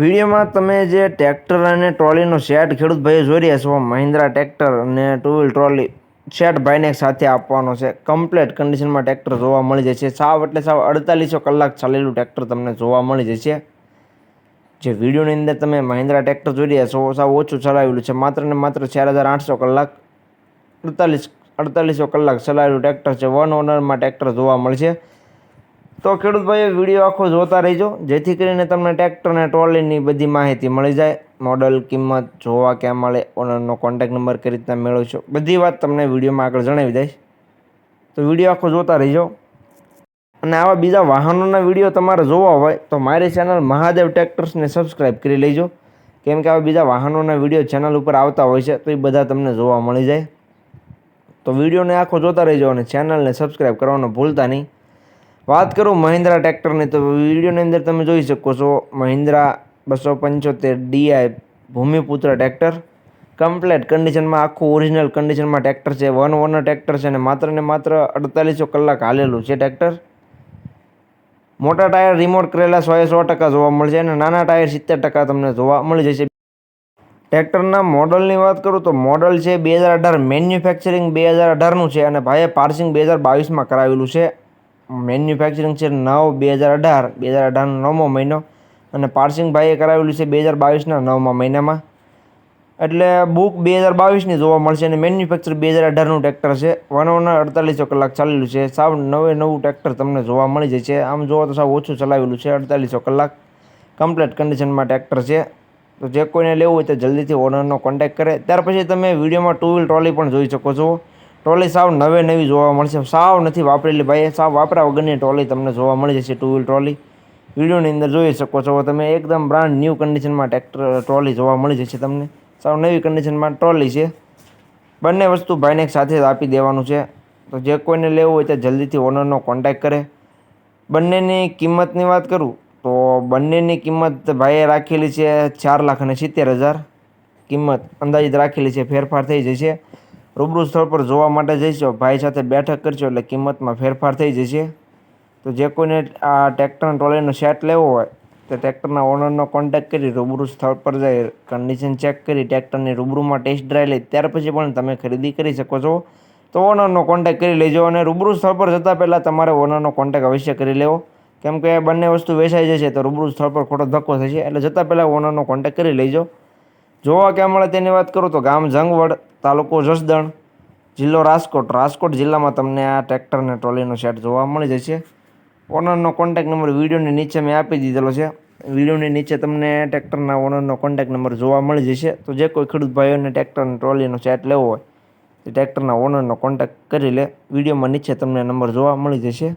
વિડીયોમાં તમે જે ટ્રેક્ટર અને ટ્રોલીનો સેટ ખેડૂત ભાઈઓ જોઈ રહ્યા છો, મહિન્દ્રા ટ્રેક્ટર અને ટુ વ્હીલ ટ્રોલી સેટ ભાઈને સાથે આપવાનો છે. કમ્પ્લીટ કન્ડિશનમાં ટ્રેક્ટર જોવા મળી જશે. સાવ એટલે સાવ 4800 કલાક ચાલેલું ટ્રેક્ટર તમને જોવા મળી જશે. જે વિડીયોની અંદર તમે મહિન્દ્રા ટ્રેક્ટર જોઈ રહ્યા છો, સાવ ઓછું ચલાવેલું છે. માત્ર ને માત્ર 4800 કલાક 4800 કલાક ચલાવેલું ટ્રેક્ટર છે. વન ઓનરમાં ટ્રેક્ટર જોવા મળશે. તો ખેડૂત ભાઈઓ વિડીયો આખો જોતા રહેજો, જેથી કરીને તમને ટ્રેક્ટર અને ટ્રોલીની બધી માહિતી મળી જાય. મોડલ, કિંમત, જોવા ક્યાં મળે, ઓનરનો કોન્ટેક્ટ નંબર કઈ રીતના મેળવશો, બધી વાત તમને વિડીયોમાં આગળ જણાવી દઈશ. તો વિડીયો આખો જોતા રહેજો. અને આવા બીજા વાહનોના વિડીયો તમારે જોવા હોય તો મારી ચેનલ મહાદેવ ટ્રેક્ટર્સને સબસ્ક્રાઈબ કરી લેજો. કેમ કે આવા બીજા વાહનોના વિડીયો ચેનલ ઉપર આવતા હોય છે, તો એ બધા તમને જોવા મળી જાય. તો વિડીયોને આખો જોતા રહેજો અને ચેનલને સબસ્ક્રાઈબ કરવાનું ભૂલતા નહીં. વાત કરું મહિન્દ્રા ટ્રેક્ટરની, તો વિડીયોની અંદર તમે જોઈ શકો છો Mahindra 275 DI Bhumiputra tractor. Complete કન્ડિશનમાં, આખું ઓરિજિનલ કન્ડિશનમાં ટ્રેક્ટર છે. વન ઓનર ટ્રેક્ટર છે અને માત્ર 4800 કલાક હાલેલું છે ટ્રેક્ટર. મોટા ટાયર રિમોટ કરેલા 100% જોવા મળશે અને નાના ટાયર 70% તમને જોવા મળી જશે. ટ્રેક્ટરના મોડલની વાત કરું તો મોડલ છે 2018, મેન્યુફેક્ચરિંગ 2018નું છે અને ભાઈએ પાર્સિંગ 2022માં કરાવેલું છે. મેન્યુફેક્ચરિંગ છે 9/2018, 2018નો 9મો મહિનો અને પાર્સિંગ ભાઈએ કરાવેલું છે 2022ના 9મા મહિનામાં. એટલે બુક 2022ની જોવા મળશે અને મેન્યુફેક્ચર 2018નું ટ્રેક્ટર છે. વન ઓનર 4800 કલાક ચાલેલું છે. સાવ નવું ટ્રેક્ટર તમને જોવા મળી જશે. આમ જોવો તો સાવ ઓછું ચલાવેલું છે, 4800 કલાક. કમ્પ્લીટ કન્ડિશનમાં ટ્રેક્ટર છે. તો જે કોઈને લેવું હોય તો જલ્દીથી ઓનરનો કોન્ટેક્ટ કરે. ત્યાર પછી તમે વિડીયોમાં ટુ વ્હીલ ટ્રોલી પણ જોઈ શકો છો. ટ્રોલી સાવ નવી જોવા મળશે. સાવ નથી વાપરેલી ભાઈ, સાવ વાપરા વગરની ટ્રોલી તમને જોવા મળી જશે. ટુ વ્હીલ ટ્રોલી વિડીયોની અંદર જોઈ શકો છો તમે. એકદમ બ્રાન્ડ ન્યૂ કન્ડિશનમાં ટ્રોલી જોવા મળી જશે તમને. સાવ નવી કન્ડિશનમાં ટ્રોલી છે. બંને વસ્તુ ભાઈને એક સાથે જ આપી દેવાનું છે. તો જે કોઈને લેવું હોય તો જલ્દીથી ઓનરનો કોન્ટેક્ટ કરે. બંનેની કિંમતની વાત કરું તો બંનેની કિંમત ભાઈએ રાખેલી છે 4,70,000 કિંમત અંદાજિત રાખેલી છે. ફેરફાર થઈ જશે. રૂબરૂ સ્થળ પર જોવા માટે જઈશો, ભાઈ સાથે બેઠક કરશો એટલે કિંમતમાં ફેરફાર થઈ જશે. તો જે કોઈને આ ટ્રેક્ટર ટ્રોલીનો સેટ લેવો હોય તો ટ્રેક્ટરના ઓનરનો કોન્ટેક્ટ કરી રૂબરૂ સ્થળ પર જઈ કન્ડિશન ચેક કરી ટ્રેક્ટરની રૂબરૂમાં ટેસ્ટ ડ્રાઈવ લઈ ત્યાર પછી પણ તમે ખરીદી કરી શકો છો. તો ઓનરનો કોન્ટેક્ટ કરી લેજો અને રૂબરૂ સ્થળ પર જતાં પહેલાં તમારે ઓનરનો કોન્ટેક્ટ અવશ્ય કરી લેવો. કેમ કે બંને વસ્તુ વેચાઈ જશે તો રૂબરૂ સ્થળ પર ખોટો ધક્કો થશે. એટલે જતાં પહેલાં ઓનરનો કોન્ટેક્ટ કરી લેજો. જોવા ક્યાં મળે તેની વાત કરું તો ગામ જંગવડ, તાલુકો જસદણ, જિલ્લો રાજકોટ જિલ્લામાં તમને આ ટ્રેક્ટર અને ટ્રોલીનો સેટ જોવા મળી જશે. ઓનરનો કોન્ટેક્ટ નંબર વિડીયોની નીચે મેં આપી દીધેલો છે. વિડીયોની નીચે તમને ટ્રેક્ટરના ઓનરનો કોન્ટેક્ટ નંબર જોવા મળી જશે. તો જે કોઈ ખેડૂત ભાઈઓને ટ્રેક્ટર અને ટ્રોલીનો સેટ લેવો હોય તે ટ્રેક્ટરના ઓનરનો કોન્ટેક્ટ કરી લે. વિડીયોમાં નીચે તમને નંબર જોવા મળી જશે.